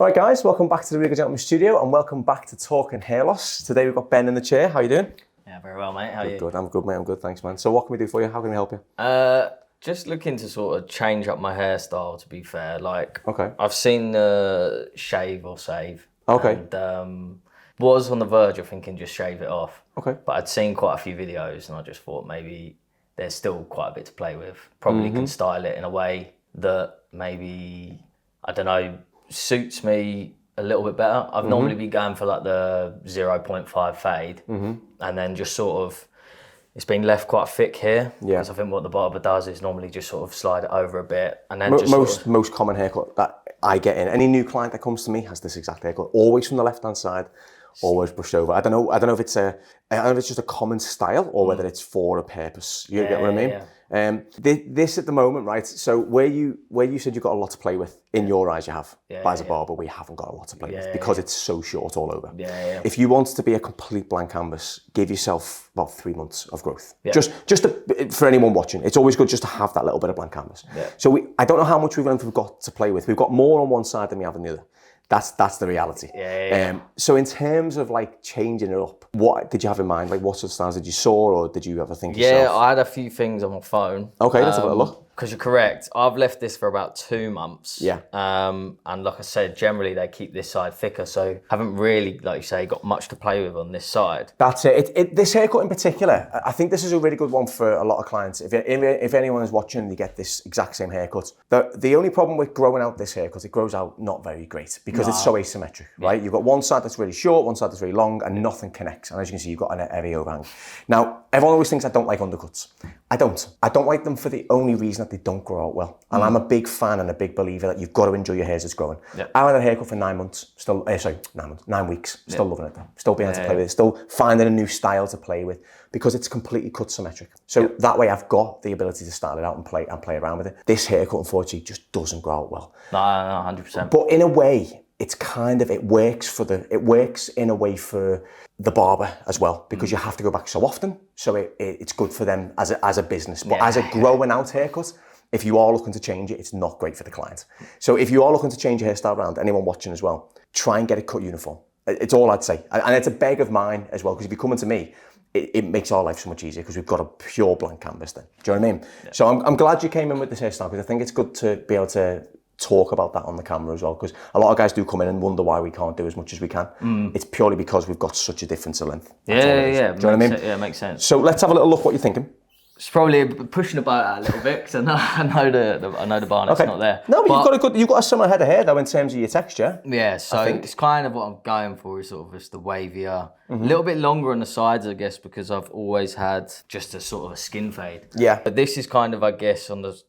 Alright guys, welcome back to the Regal Gentleman Studio and welcome back to Talking Hair Loss. Today we've got Ben in the chair. How you doing? Yeah, very well, mate. How are you? Good, I'm good, mate. I'm good, thanks, man. So what can we do for you? How can we help you? Just looking to sort of change up my hairstyle, to be fair. Like, Okay. I've seen shave or save. Okay. And was on the verge of thinking just shave it off. Okay. But I'd seen quite a few videos and I just thought maybe there's still quite a bit to play with. Probably can style it in a way that maybe, I don't know, suits me a little bit better. I've normally been going for like the 0.5 fade and then just sort of, it's been left quite thick here. Yeah. Because I think what the barber does is normally just sort of slide it over a bit and then Most common haircut that I get in, any new client that comes to me has this exact haircut, always from the left-hand side, always brushed over. I don't know if it's just a common style or whether it's for a purpose. You get what I mean? Yeah. This at the moment, right? So where you said you've got a lot to play with, in your eyes you have. But as a barber, we haven't got a lot to play with because it's so short all over. If you want to be a complete blank canvas, give yourself about 3 months of growth. For anyone watching, it's always good just to have that little bit of blank canvas. So I don't know how much we've got to play with. We've got more on one side than we have on the other. That's the reality. So in terms of like changing it up, what did you have in mind? Like what sort of styles did you saw, or did you ever think yourself? Yeah, I had a few things on my phone. Okay, let's have a look. Because you're correct. I've left this for about 2 months. Yeah. And like I said, generally they keep this side thicker, so haven't really, like you say, got much to play with on this side. That's it. This haircut in particular, I think this is a really good one for a lot of clients. If anyone is watching and you get this exact same haircut, the only problem with growing out this haircut, it grows out not very great because it's so asymmetric, right? You've got one side that's really short, one side that's really long, and nothing connects. And as you can see, you've got a heavy overhang. Now, everyone always thinks I don't like undercuts. I don't like them for the only reason that they don't grow out well. And I'm a big fan and a big believer that you've got to enjoy your hair as it's growing. I had a haircut for 9 months, 9 weeks, still loving it though. Still being able to play with it, still finding a new style to play with because it's completely cut symmetric. So that way I've got the ability to style it out and play around with it. This haircut, unfortunately, just doesn't grow out well. No, 100%. But in a way, it's kind of, it works in a way for the barber as well, because you have to go back so often. So it's good for them as a business. But as a growing out haircut, if you are looking to change it, it's not great for the client. So if you are looking to change your hairstyle around, anyone watching as well, try and get it cut uniform. It's all I'd say. And it's a beg of mine as well, because if you're coming to me, it makes our life so much easier because we've got a pure blank canvas then. Do you know what I mean? So I'm glad you came in with this hairstyle, because I think it's good to be able to talk about that on the camera as well, because a lot of guys do come in and wonder why we can't do as much as we can. It's purely because we've got such a difference of length. Yeah. Do you know what I mean? Yeah, it makes sense. So let's have a little look what you're thinking. It's probably pushing the boat out a little bit because I know the barnet's not there. No, but you've got a similar head of hair though in terms of your texture. Yeah, so it's kind of what I'm going for, is sort of just the wavier, a little bit longer on the sides, I guess, because I've always had just a sort of a skin fade. Yeah. But this is kind of, I guess, on the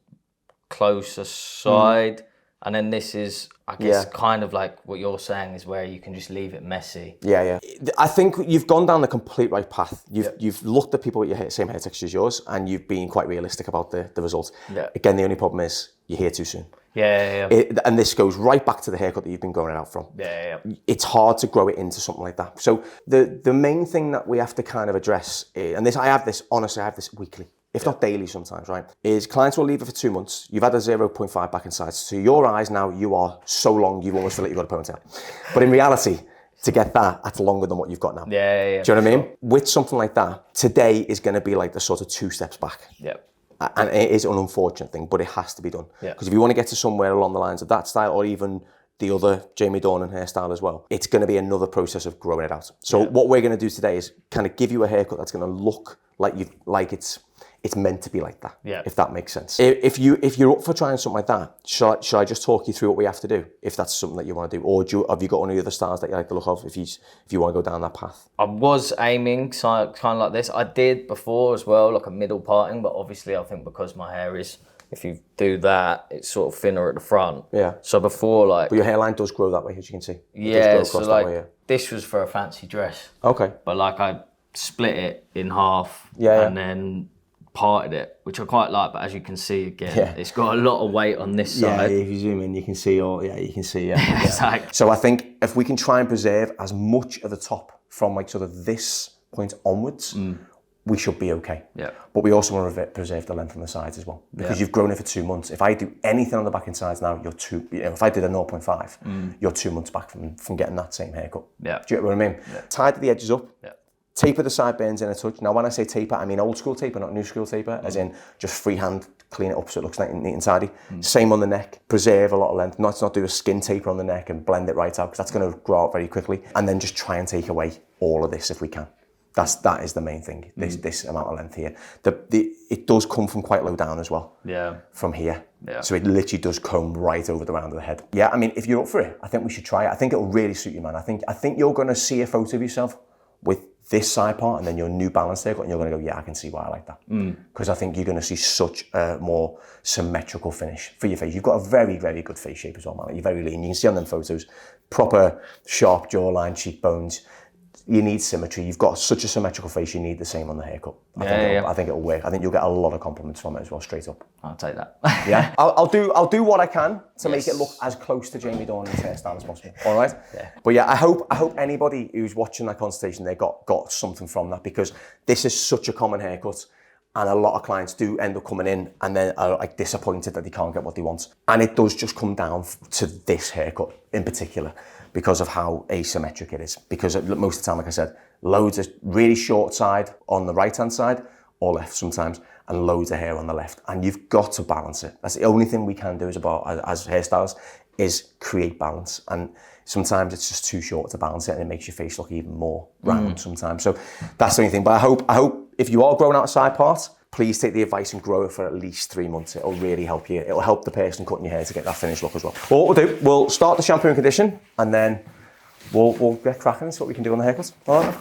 closer side. And then this is, I guess, kind of like what you're saying is where you can just leave it messy. Yeah. I think you've gone down the complete right path. You've looked at people with your same hair texture as yours, and you've been quite realistic about the results. Again, the only problem is you're here too soon. And this goes right back to the haircut that you've been growing it out from. It's hard to grow it into something like that. So the main thing that we have to kind of address, and I have this weekly, if not daily sometimes, right, is clients will leave it for 2 months. You've had a 0.5 back and sides. So your eyes now, you are so long, you almost feel like you've got a ponytail. But in reality, to get that's longer than what you've got now. Do you know what I mean? With something like that, today is going to be like the sort of 2 steps back. And it is an unfortunate thing, but it has to be done. Because if you want to get to somewhere along the lines of that style, or even the other Jamie Dornan hairstyle as well, it's going to be another process of growing it out. So what we're going to do today is kind of give you a haircut that's going to look like it's meant to be like that, if that makes sense. If you're up for trying something like that, should I just talk you through what we have to do, if that's something that you want to do? Or have you got any other styles that you like the look of, if you want to go down that path? I was aiming kind of like this. I did before as well, like a middle parting, but obviously I think because my hair is, if you do that, it's sort of thinner at the front. So before, like... But your hairline does grow that way, as you can see. So like, this was for a fancy dress. But like I split it in half and then parted it, which I quite like, but as you can see again, it's got a lot of weight on this side. If you zoom in, you can see So I think if we can try and preserve as much of the top from like sort of this point onwards, we should be okay. Yeah. But we also want to preserve the length on the sides as well, because you've grown it for 2 months. If I do anything on the back and sides now, if I did a 0.5, you're 2 months back from getting that same haircut. Yeah. Do you get what I mean? Yeah. Tidy the edges up. Yeah. Taper the sideburns in a touch. Now, when I say taper, I mean old school taper, not new school taper, as in just freehand, clean it up so it looks neat and tidy. Same on the neck, preserve a lot of length. Let's not do a skin taper on the neck and blend it right out, because that's going to grow out very quickly. And then just try and take away all of this if we can. That is the main thing, this amount of length here. It does come from quite low down as well. Yeah. From here. Yeah. So it literally does comb right over the round of the head. Yeah, I mean, if you're up for it, I think we should try it. I think it'll really suit you, man. I think you're going to see a photo of yourself with this side part and then your New Balance haircut, and you're going to go, yeah, I can see why I like that. Because I think you're going to see such a more symmetrical finish for your face. You've got a very, very good face shape as well, man. You're very lean. You can see on them photos, proper sharp jawline, cheekbones. You need symmetry. You've got such a symmetrical face, you need the same on the haircut. I think it'll work. I think you'll get a lot of compliments from it as well, straight up. I'll take that. Yeah. I'll do what I can to make it look as close to Jamie Dornan's hairstyle as possible. All right? Yeah. But yeah, I hope anybody who's watching that consultation, they got something from that, because this is such a common haircut. And a lot of clients do end up coming in and then are like disappointed that they can't get what they want. And it does just come down to this haircut in particular, because of how asymmetric it is. Because most of the time, like I said, loads of really short side on the right-hand side, or left sometimes, and loads of hair on the left. And you've got to balance it. That's the only thing we can do as hairstylists, is create balance. And sometimes it's just too short to balance it, and it makes your face look even more round sometimes. So that's the only thing. But I hope if you are growing out a side part, please take the advice and grow it for at least 3 months. It'll really help you. It'll help the person cutting your hair to get that finished look as well. Well, what we'll do, we'll start the shampoo and condition, and then we'll get cracking and see what we can do on the haircuts. All right.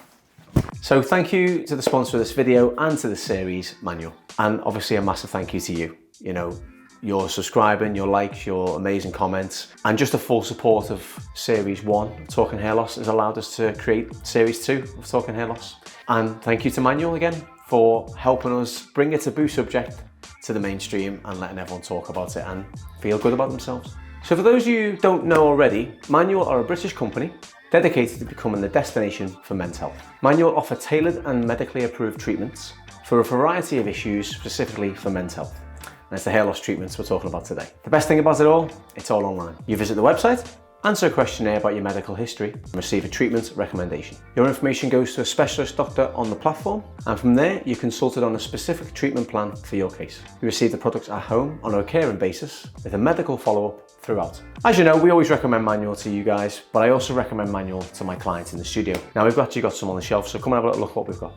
So thank you to the sponsor of this video and to the series, Manual. And obviously a massive thank you to you. You know, your subscribing, your likes, your amazing comments, and just the full support of Series 1, Talking Hair Loss, has allowed us to create Series 2 of Talking Hair Loss. And thank you to Manual again for helping us bring a taboo subject to the mainstream and letting everyone talk about it and feel good about themselves. So for those of you who don't know already, Manual are a British company dedicated to becoming the destination for men's health. Manual offer tailored and medically approved treatments for a variety of issues, specifically for men's health. And it's the hair loss treatments we're talking about today. The best thing about it all, it's all online. You visit the website, answer a questionnaire about your medical history, and receive a treatment recommendation. Your information goes to a specialist doctor on the platform, and from there, you're consulted on a specific treatment plan for your case. You receive the products at home on a recurring basis with a medical follow-up throughout. As you know, we always recommend Manual to you guys, but I also recommend Manual to my clients in the studio. Now, we've actually got some on the shelf, so come and have a little look what we've got.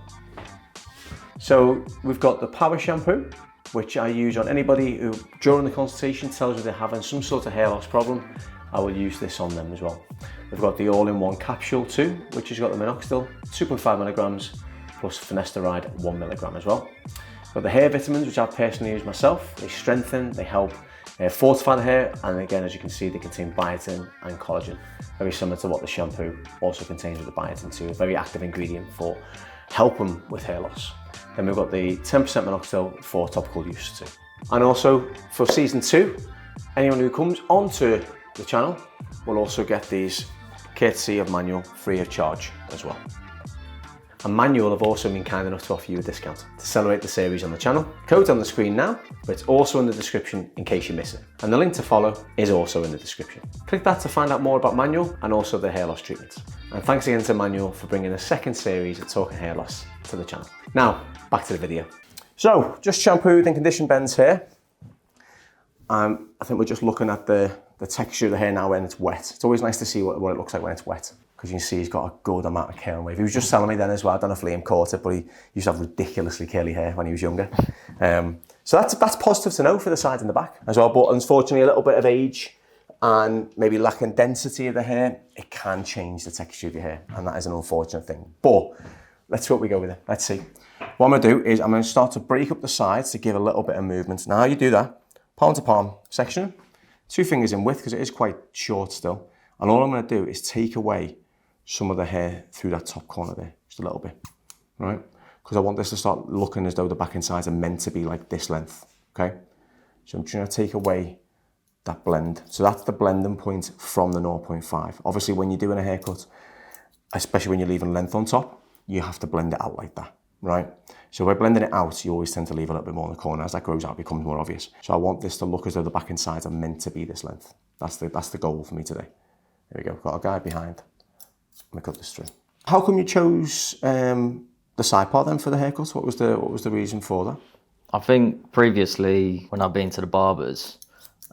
So we've got the Power Shampoo, which I use on anybody who, during the consultation, tells me they're having some sort of hair loss problem. I will use this on them as well. We've got the all-in-one capsule too, which has got the minoxidil, 2.5 milligrams, plus finasteride, 1 milligram as well. We've got the hair vitamins, which I personally use myself. They strengthen, they help fortify the hair, and again, as you can see, they contain biotin and collagen, very similar to what the shampoo also contains with the biotin too, a very active ingredient for helping with hair loss. Then we've got the 10% minoxidil for topical use too. And also for season 2, anyone who comes onto the channel will also get these courtesy of Manual free of charge as well. And Manual have also been kind enough to offer you a discount to celebrate the series on the channel. Code's on the screen now, but it's also in the description in case you miss it. And the link to follow is also in the description. Click that to find out more about Manual and also the hair loss treatments. And thanks again to Manual for bringing the second series of Talking Hair Loss to the channel. Now, back to the video. So, just shampooed and conditioned Ben's hair. I think we're just looking at the texture of the hair now when it's wet. It's always nice to see what it looks like when it's wet, because you can see he's got a good amount of curl and wave. He was just telling me then as well, I don't know if Liam caught it, but he used to have ridiculously curly hair when he was younger. So that's positive to know for the sides and the back as well, but unfortunately a little bit of age and maybe lacking density of the hair, it can change the texture of your hair, and that is an unfortunate thing. But let's see what we go with it. Let's see. What I'm going to do is I'm going to start to break up the sides to give a little bit of movement. Now how you do that, palm to palm section, 2 fingers in width because it is quite short still. And all I'm going to do is take away some of the hair through that top corner there, just a little bit, right? Because I want this to start looking as though the back and sides are meant to be like this length, okay? So I'm trying to take away that blend. So that's the blending point from the 0.5. Obviously when you're doing a haircut, especially when you're leaving length on top, you have to blend it out like that, right? So by blending it out, you always tend to leave a little bit more in the corner. As that grows out, it becomes more obvious. So I want this to look as though the back and sides are meant to be this length. That's the goal for me today. There we go, got a guide behind. Let me cut this through. How come you chose the side part then for the haircut? What was the reason for that? I think previously, when I've been to the barbers,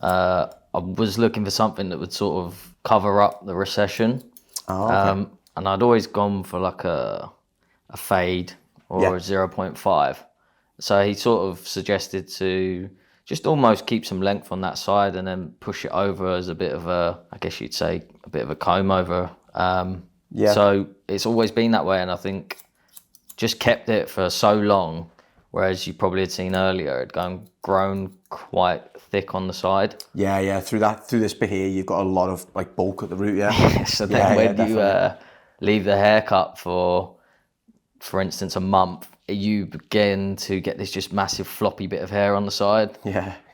I was looking for something that would sort of cover up the recession. Oh, okay. And I'd always gone for like a fade or a 0.5. So he sort of suggested to just almost keep some length on that side and then push it over as a bit of a, I guess you'd say, a bit of a comb over. So it's always been that way, and I think just kept it for so long, whereas you probably had seen earlier, it had grown quite thick on the side. Yeah, through this bit here, you've got a lot of like bulk at the root, So then when you leave the haircut for instance, a month, you begin to get this just massive floppy bit of hair on the side.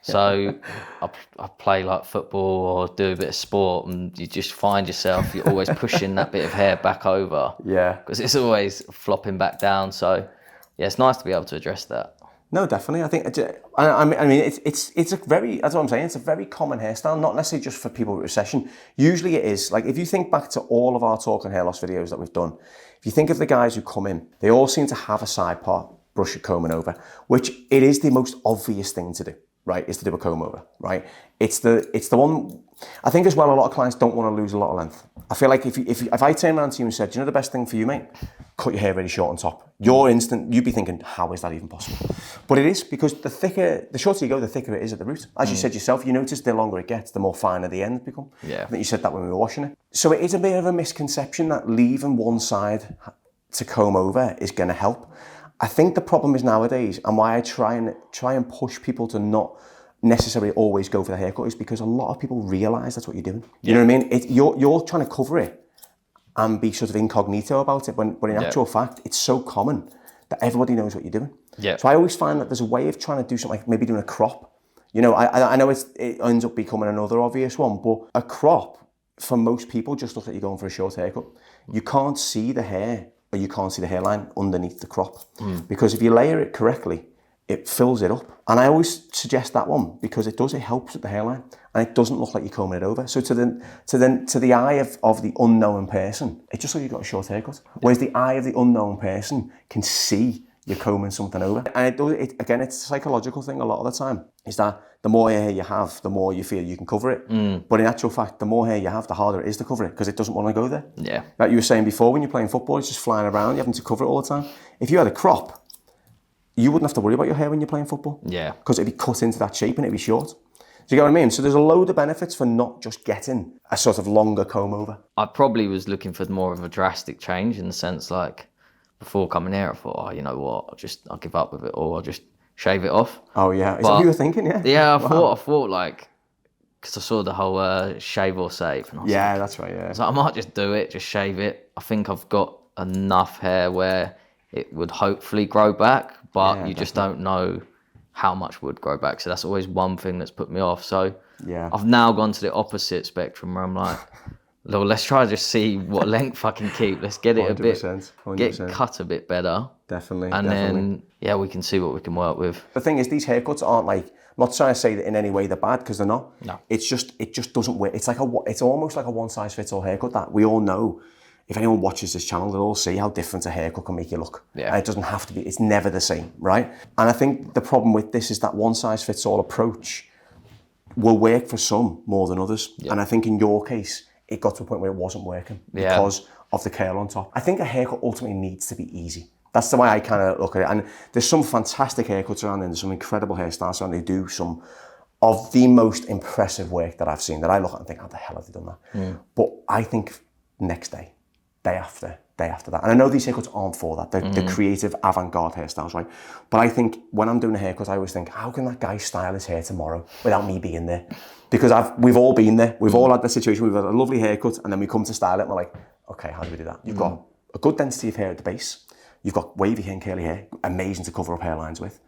So I play like football or do a bit of sport, and you just find yourself, you're always pushing that bit of hair back over. Because it's always flopping back down. So yeah, it's nice to be able to address that. No, definitely. I think I mean it's a very, that's what I'm saying. It's a very common hairstyle, not necessarily just for people with recession. Usually it is. Like if you think back to all of our talk on hair loss videos that we've done, if you think of the guys who come in, they all seem to have a side part, brush it, combing over, which it is the most obvious thing to do, right? Is to do a comb over, right? It's the one. I think as well, a lot of clients don't want to lose a lot of length. I feel like if I turn around to you and said, do you know the best thing for you, mate? Cut your hair really short on top. You'd be thinking, how is that even possible? But it is, because the shorter you go, the thicker it is at the root. As you said yourself, you notice the longer it gets, the more finer the ends become. I think you said that when we were washing it. So it is a bit of a misconception that leaving one side to comb over is going to help. I think the problem is nowadays, and why I try and push people to not necessarily always go for the haircut, is because a lot of people realise that's what you're doing. You know what I mean? You're trying to cover it and be sort of incognito about it, but in actual fact, it's so common that everybody knows what you're doing. So I always find that there's a way of trying to do something, like maybe doing a crop. You know, I know it ends up becoming another obvious one, but a crop, for most people, just looks like you're going for a short haircut. You can't see the hair, or you can't see the hairline underneath the crop. Because if you layer it correctly, it fills it up. And I always suggest that one because it helps with the hairline, and it doesn't look like you're combing it over. So to the eye of the unknown person, it just looks like you've got a short haircut. Whereas the eye of the unknown person can see you're combing something over. And again, it's a psychological thing a lot of the time, is that the more hair you have, the more you feel you can cover it. But in actual fact, the more hair you have, the harder it is to cover it, because it doesn't want to go there. Like you were saying before, when you're playing football, it's just flying around, you're having to cover it all the time. If you had a crop, you wouldn't have to worry about your hair when you're playing football. Because it'd be cut into that shape and it'd be short. Do you get what I mean? So there's a load of benefits for not just getting a sort of longer comb over. I probably was looking for more of a drastic change, in the sense, like, before coming here, I thought, oh, you know what, I'll give up with it, or I'll just shave it off. Oh yeah, is that what you were thinking? I thought like, because I saw the whole shave or save. And I was like, that's right. I was like, I might just do it, just shave it. I think I've got enough hair where it would hopefully grow back, but you just don't know how much would grow back. So that's always one thing that's put me off. So I've now gone to the opposite spectrum, where I'm like, well, let's try to just see what length I can keep. Let's get it 100%. Get cut a bit better. Definitely. Then we can see what we can work with. The thing is, these haircuts aren't like, I'm not trying to say that in any way they're bad, because they're not. No. It just doesn't work. It's almost like a one size fits all haircut that we all know. If anyone watches this channel, they'll all see how different a haircut can make you look. And it doesn't have to be, it's never the same, right? And I think the problem with this is that one size fits all approach will work for some more than others. And I think in your case, it got to a point where it wasn't working because of the curl on top. I think a haircut ultimately needs to be easy. That's the way I kind of look at it. And there's some fantastic haircuts around there. There's some incredible hairstylists around there who do some of the most impressive work that I've seen, that I look at and think, how the hell have they done that? But I think next day after that. And I know these haircuts aren't for that. They're creative, avant-garde hairstyles, right? But I think when I'm doing a haircut, I always think, how can that guy style his hair tomorrow without me being there? Because we've all been there. We've all had the situation. We've had a lovely haircut, and then we come to style it, and we're like, okay, how do we do that? You've got a good density of hair at the base. You've got wavy hair and curly hair, amazing to cover up hairlines with.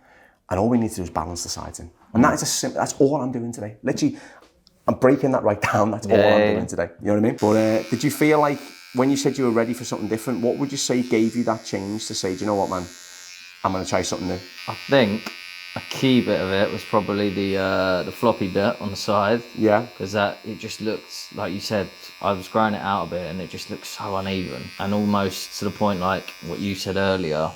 And all we need to do is balance the sides in. And that's all I'm doing today. Literally, I'm breaking that right down. That's all I'm doing today. You know what I mean? But did you feel like, when you said you were ready for something different, what would you say gave you that change to say, do you know what, man, I'm going to try something new? I think a key bit of it was probably the floppy bit on the side. Yeah. Because it just looked, like you said, I was growing it out a bit and it just looks so uneven. And almost to the point like what you said earlier,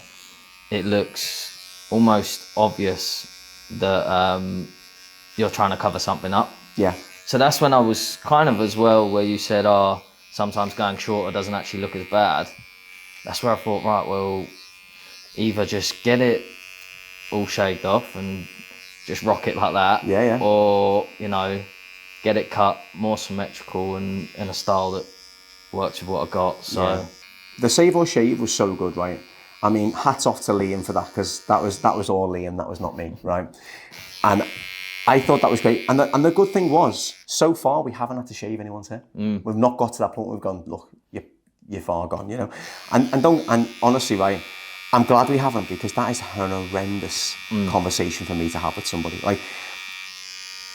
it looks almost obvious that you're trying to cover something up. Yeah. So that's when I was kind of as well where you said, sometimes going shorter doesn't actually look as bad. That's where I thought, right, well, either just get it all shaved off and just rock it like that. Yeah. Or, you know, get it cut more symmetrical and in a style that works with what I got. So yeah. The save or shave was so good, right? I mean, hats off to Liam for that, because that was all Liam, that was not me, right? And I thought that was great. And the good thing was, so far we haven't had to shave anyone's hair. We've not got to that point where we've gone, look, you're far gone, you know. And honestly, right, I'm glad we haven't, because that is an horrendous conversation for me to have with somebody. Like,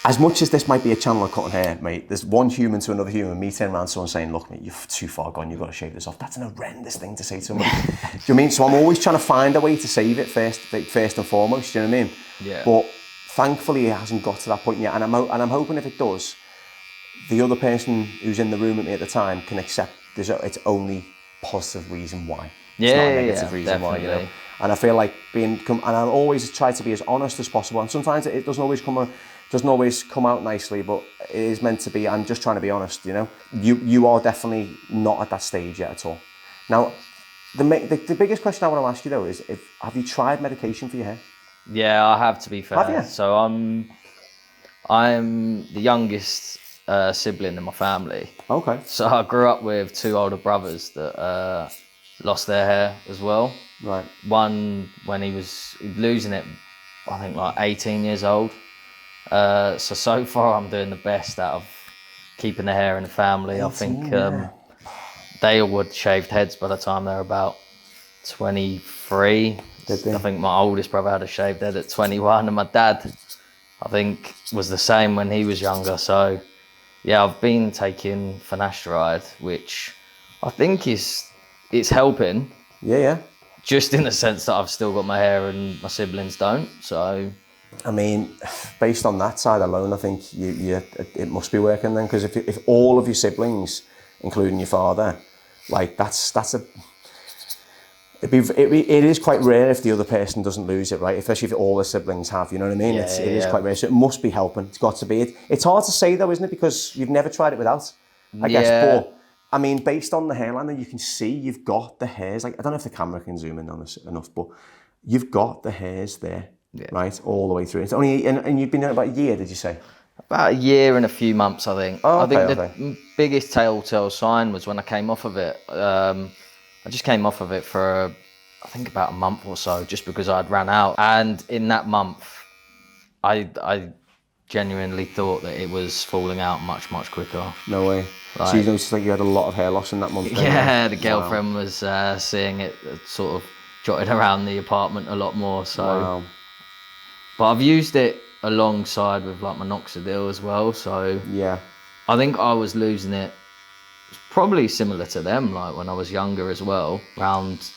as much as this might be a channel of cutting hair, mate, there's one human to another human, me turning around someone saying, look, mate, you're too far gone, you've got to shave this off. That's an horrendous thing to say to somebody. Do you know what I mean? So I'm always trying to find a way to save it first and foremost, do you know what I mean? Yeah. But thankfully it hasn't got to that point yet, and I'm hoping if it does, the other person who's in the room with me at the time can accept it's only positive reason why. It's not a negative reason why, you know. And I feel like and I always try to be as honest as possible. And sometimes it doesn't always come out nicely, but it is meant to be. I'm just trying to be honest, you know. You are definitely not at that stage yet at all. Now, the biggest question I want to ask you though is, have you tried medication for your hair? Yeah, I have, to be fair. Have you? So I'm the youngest sibling in my family. Okay. So I grew up with two older brothers that lost their hair as well. Right. One when he was losing it, I think like 18 years old. So far I'm doing the best out of keeping the hair in the family. 18, I think they all would shaved heads by the time they're about 23. I think my oldest brother had a shaved head at 21, and my dad, I think, was the same when he was younger. So yeah, I've been taking finasteride, which I think it's helping. Yeah. Just in the sense that I've still got my hair and my siblings don't. So I mean, based on that side alone, I think it must be working then, because if all of your siblings, including your father, like it is quite rare if the other person doesn't lose it, right? Especially if all the siblings have, you know what I mean? Yeah, it is quite rare, so it must be helping. It's got to be. It's hard to say though, isn't it? Because you've never tried it without, I guess. But I mean, based on the hairline that you can see, you've got the hairs. Like, I don't know if the camera can zoom in on this enough, but you've got the hairs there, right, all the way through. It's only, and you've been doing it about a year, did you say? About a year and a few months, I think. Oh, okay, I think the biggest telltale sign was when I came off of it. I just came off of it for, I think, about a month or so, just because I'd ran out. And in that month, I genuinely thought that it was falling out much, much quicker. No way. Like, so you noticed like you had a lot of hair loss in that month? Yeah, the girlfriend was seeing it sort of jotted around the apartment a lot more. So, wow. But I've used it alongside with like minoxidil as well. So yeah, I think I was losing it probably similar to them, like when I was younger as well, around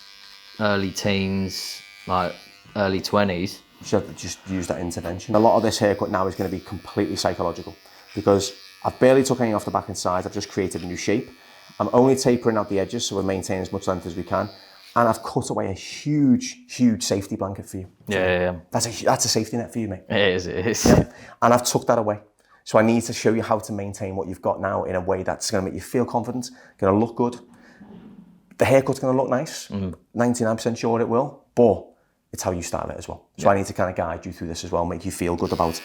early teens, like early 20s. You should have just use that intervention. A lot of this haircut now is going to be completely psychological, because I've barely took any off the back and sides. I've just created a new shape. I'm only tapering out the edges so we maintain as much length as we can. And I've cut away a huge, huge safety blanket for you. Yeah. That's a safety net for you, mate. It is. Yeah. And I've took that away. So I need to show you how to maintain what you've got now in a way that's going to make you feel confident, going to look good. The haircut's going to look nice. 99% sure it will, but it's how you style it as well. So I need to kind of guide you through this as well, make you feel good about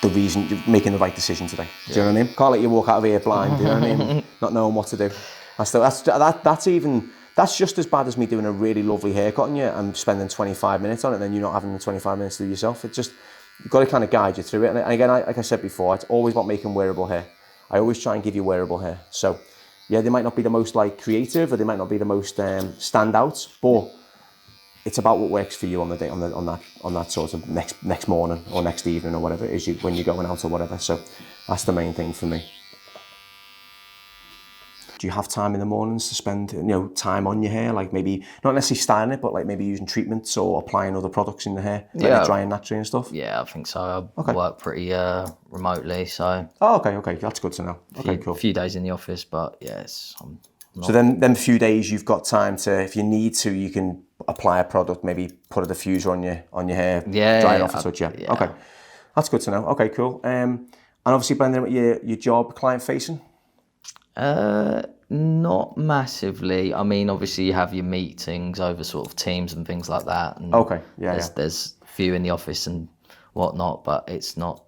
the reason you're making the right decision today. Do you know what I mean? Can't let you walk out of here blind, do you know what I mean? Not knowing what to do. That's just as bad as me doing a really lovely haircut on you and spending 25 minutes on it and then you not having the 25 minutes to do yourself. It's just, you've got to kind of guide you through it. And again, like I said before, it's always about making wearable hair. I always try and give you wearable hair. So yeah, they might not be the most like creative, or they might not be the most standouts, but it's about what works for you on the day, on that sort of next morning or next evening or whatever it is when you're going out or whatever. So that's the main thing for me. do you have time in the mornings to spend, time on your hair? Like maybe, not necessarily styling it, but like maybe using treatments or applying other products in the hair, like drying naturally and stuff? Yeah, I think so. I work pretty remotely, so... Oh, okay. That's good to know. Okay, cool. A few days in the office, but yes, I'm not... So then few days you've got time to, if you need to, you can apply a product, maybe put a diffuser on your hair, dry it off a touch, yeah. Okay, that's good to know. Okay, cool. And obviously blending with your job, client facing? Not massively. I mean, obviously you have your meetings over sort of Teams and things like that. And okay, there's a few in the office and whatnot, but it's not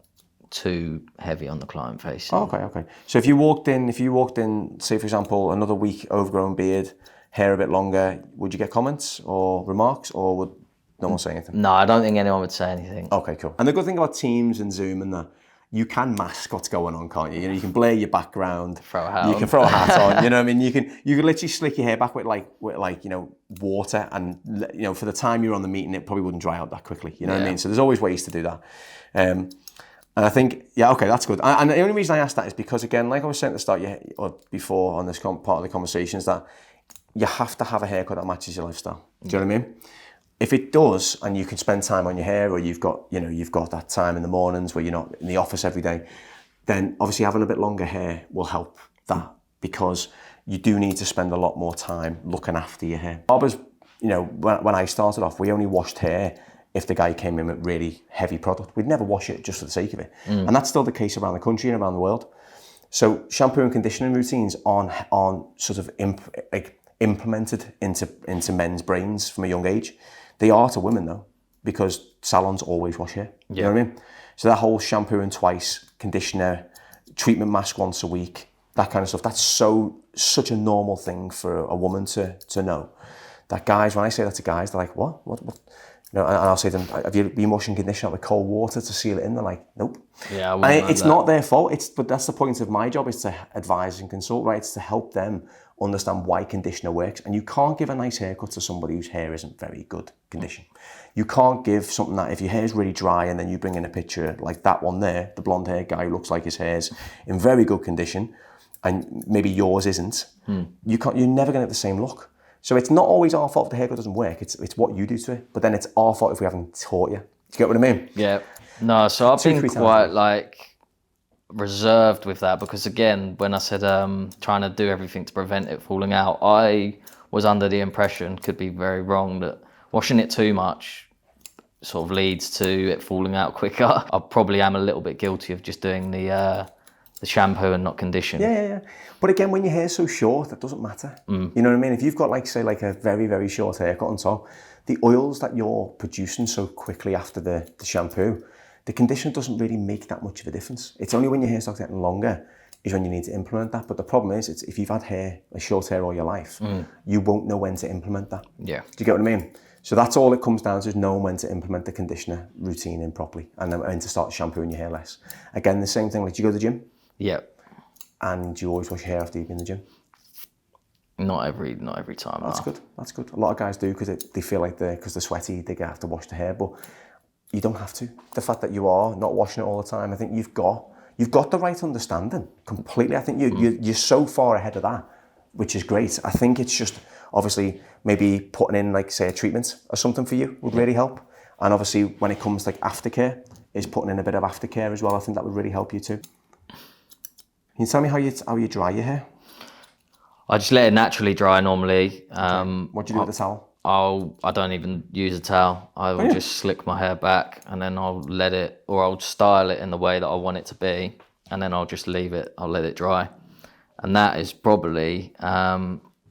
too heavy on the client facing. Okay. So if you walked in, say for example, another week, overgrown beard, hair a bit longer, would you get comments or remarks, or would no one say anything? No, I don't think anyone would say anything. Okay, cool. And the good thing about Teams and Zoom and that, you can mask what's going on, can't you? You can blur your background. You can throw a hat on. You know what I mean? You can literally slick your hair back with water, and for the time you're on the meeting, it probably wouldn't dry out that quickly. You know what I mean? So there's always ways to do that. And I think, okay, that's good. And the only reason I asked that is because, again, like I was saying at the start, or before on this part of the conversation, is that you have to have a haircut that matches your lifestyle. Do you know what I mean? If it does, and you can spend time on your hair, or you've got that time in the mornings where you're not in the office every day, then obviously having a bit longer hair will help that, because you do need to spend a lot more time looking after your hair. Barbers, when I started off, we only washed hair if the guy came in with really heavy product. We'd never wash it just for the sake of it. And that's still the case around the country and around the world. So shampoo and conditioning routines aren't sort of implemented into men's brains from a young age. They are to women though, because salons always wash hair. You know what I mean? So that whole shampooing twice, conditioner, treatment mask once a week, that kind of stuff, that's such a normal thing for a woman to know. That guys, when I say that to guys, they're like, what? And I'll say to them, have you been washing conditioner with cold water to seal it in? They're like, nope. Yeah, it's not their fault. But that's the point of my job, is to advise and consult, right? It's to help them understand why conditioner works. And you can't give a nice haircut to somebody whose hair isn't very good condition. You can't give something that, if your hair's really dry and then you bring in a picture like that one there, the blonde hair guy who looks like his hair's in very good condition, and maybe yours isn't, you're never going to get the same look. So it's not always our fault if the haircut doesn't work. It's what you do to it. But then it's our fault if we haven't taught you. Do you get what I mean? Yeah. No, so I've been quite reserved with that, because again, when I said trying to do everything to prevent it falling out, I was under the impression, could be very wrong, that washing it too much sort of leads to it falling out quicker. I probably am a little bit guilty of just doing the shampoo and not condition. Yeah. But again, when your hair's so short, that doesn't matter. You know what I mean? If you've got a very, very short haircut on top, the oils that you're producing so quickly after the shampoo, the conditioner doesn't really make that much of a difference. It's only when your hair starts getting longer is when you need to implement that. But the problem is, if you've had short hair all your life, you won't know when to implement that. Yeah. Do you get what I mean? So that's all it comes down to, is knowing when to implement the conditioner routine in properly, and then when to start shampooing your hair less. Again, the same thing, like, do you go to the gym? Yeah. And you always wash your hair after you've been in the gym? Not every time. That's good. A lot of guys do, because they feel like because they're sweaty, they have to wash the hair, but you don't have to. The fact that you are not washing it all the time, I think you've got the right understanding completely. I think you're so far ahead of that, which is great. I think it's just, obviously, maybe putting in, say, a treatment or something for you would really help. And obviously, when it comes to aftercare, is putting in a bit of aftercare as well. I think that would really help you too. Can you tell me how you dry your hair? I just let it naturally dry normally. What do you do with the towel? I don't even use a towel. I will just slick my hair back, and then I'll I'll style it in the way that I want it to be, and then I'll just leave it. I'll let it dry. And that is probably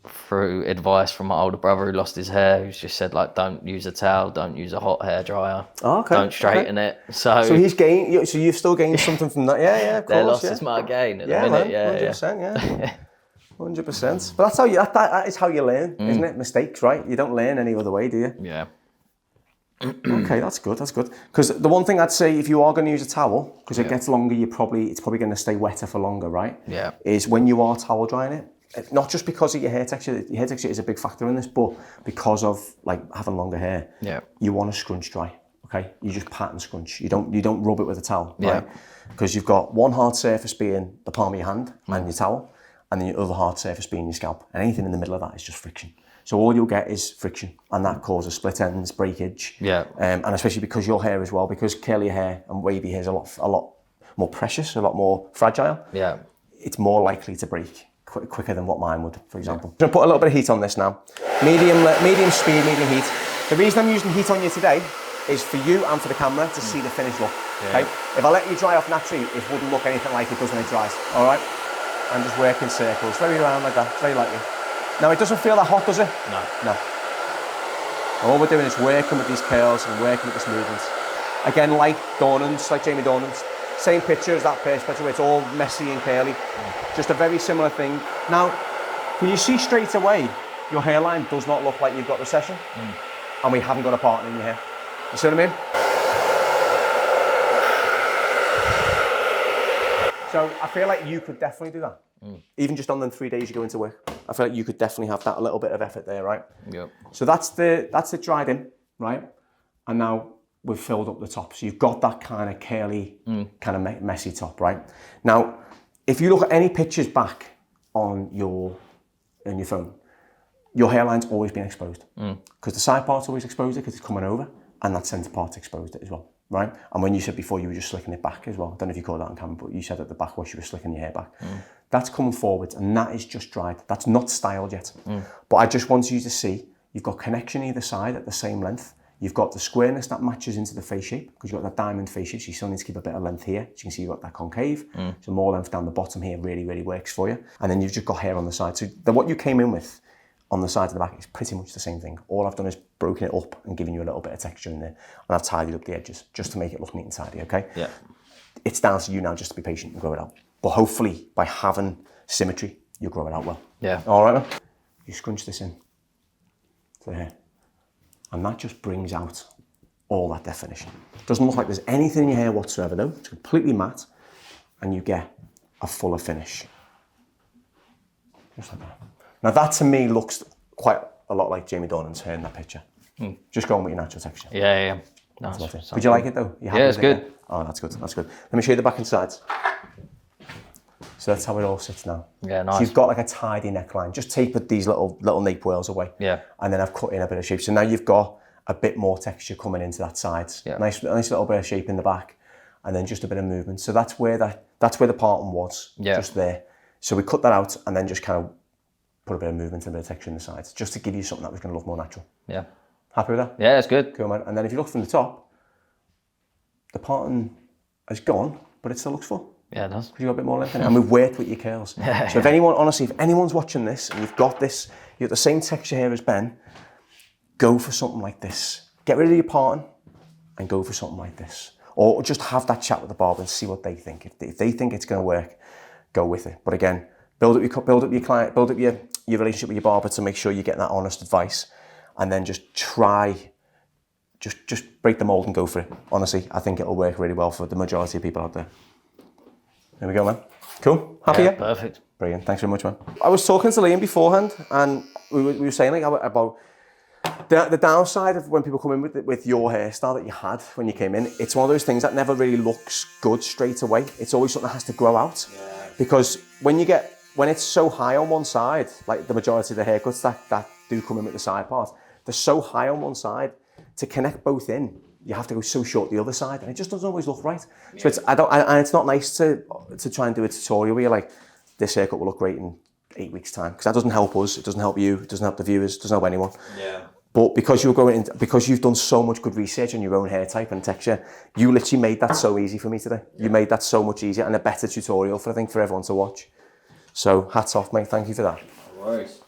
through advice from my older brother who lost his hair, who's just said, don't use a towel, don't use a hot hair dryer, don't straighten it. So he's gained. So you've still gained something from that. Yeah, of course. Their loss is my gain at the minute. Man, 100%. Yeah. 100%. But that's how that is how you learn, isn't it? Mistakes, right? You don't learn any other way, do you? Yeah. Okay, that's good. Because the one thing I'd say, if you are going to use a towel, because it gets longer, it's probably going to stay wetter for longer, right? Yeah. Is when you are towel drying it, not just because of your hair texture. Your hair texture is a big factor in this, but because of having longer hair, you want to scrunch dry. Okay, you just pat and scrunch. You don't rub it with a towel, right? Because you've got one hard surface being the palm of your hand and your towel, and then your other hard surface being your scalp. And anything in the middle of that is just friction. So all you'll get is friction, and that causes split ends, breakage. Yeah. And especially because your hair as well, because curly hair and wavy hair is a lot more precious, a lot more fragile. Yeah. It's more likely to break quicker than what mine would, for example. I'm going to put a little bit of heat on this now. Medium speed, medium heat. The reason I'm using heat on you today is for you and for the camera to see the finished look. Okay? If I let you dry off naturally, it wouldn't look anything like it does when it dries. All right? I'm just working circles, very round like that, very lightly. Now it doesn't feel that hot, does it? No. And all we're doing is working with these curls and working with this movement. Again, like Dornan's, like Jamie Dornan's, same picture as that first picture where it's all messy and curly. Just a very similar thing. Now, can you see straight away, your hairline does not look like you've got recession, and we haven't got a partner in your hair. You see what I mean? So I feel like you could definitely do that. Even just on them 3 days you go into work. I feel like you could definitely have that little bit of effort there, right? Yep. So that's it dried in, right? And now we've filled up the top. So you've got that kind of curly, kind of messy top, right? Now, if you look at any pictures back on your phone, your hairline's always been exposed. Because the side part's always exposed because it's coming over, and that centre part's exposed it as well, right? And when you said before you were just slicking it back as well, I don't know if you caught that on camera, but you said at the back wash you were slicking your hair back. That's coming forward, and that is just dried. That's not styled yet. But I just want you to see, you've got connection either side at the same length. You've got the squareness that matches into the face shape, because you've got that diamond face shape, so you still need to keep a bit of length here. As you can see, you've got that concave. So more length down the bottom here really, really works for you. And then you've just got hair on the side. So what you came in with on the side to the back is pretty much the same thing. All I've done is broken it up and given you a little bit of texture in there. And I've tidied up the edges just to make it look neat and tidy, okay? Yeah. It's down to you now just to be patient and grow it out. But hopefully, by having symmetry, you'll grow it out well. Yeah. All right, man? You scrunch this in to the hair. And that just brings out all that definition. Doesn't look like there's anything in your hair whatsoever, though. It's completely matte, and you get a fuller finish. Just like that. Now that to me looks quite a lot like Jamie Dornan's hair in that picture. Just going with your natural texture. Yeah. Nice. Did you like it though? Yeah, it's good. Oh, that's good. Let me show you the back and sides. So that's how it all sits now. Yeah, nice. So you've got like a tidy neckline. Just tapered these little nape whorls away. Yeah. And then I've cut in a bit of shape. So now you've got a bit more texture coming into that side. Yeah. Nice little bit of shape in the back, and then just a bit of movement. So that's where the parting was. Yeah. Just there. So we cut that out and then just kind of put a bit of movement and a bit of texture in the sides, just to give you something that was going to look more natural. Yeah. Happy with that? Yeah, it's good. Cool, man. And then if you look from the top, the parting is gone, but it still looks full. Yeah, it does. Because you've got a bit more length in it. And we've worked with your curls. Yeah, so if anyone's watching this and you've got the same texture here as Ben, go for something like this. Get rid of your parting and go for something like this. Or just have that chat with the barber and see what they think. If they think it's going to work, go with it. But again, build up your client, build up your relationship with your barber to make sure you're getting that honest advice, and then just try, just break the mold and go for it. Honestly, I think it'll work really well for the majority of people out there. There we go, man. Cool? Happy, yeah? Perfect. Brilliant. Thanks very much, man. I was talking to Liam beforehand, and we were saying like about the downside of when people come in with your hairstyle that you had when you came in. It's one of those things that never really looks good straight away. It's always something that has to grow out. Yeah. Because when it's so high on one side, like the majority of the haircuts that do come in with the side part, they're so high on one side, to connect both in, you have to go so short the other side, and it just doesn't always look right. Yeah. So it's not nice to try and do a tutorial where you're like, this haircut will look great in 8 weeks' time, because that doesn't help us, it doesn't help you, it doesn't help the viewers, it doesn't help anyone. Yeah. But because you've done so much good research on your own hair type and texture, you literally made that so easy for me today. Yeah. You made that so much easier and a better tutorial for everyone to watch. So hats off, mate. Thank you for that. No worries.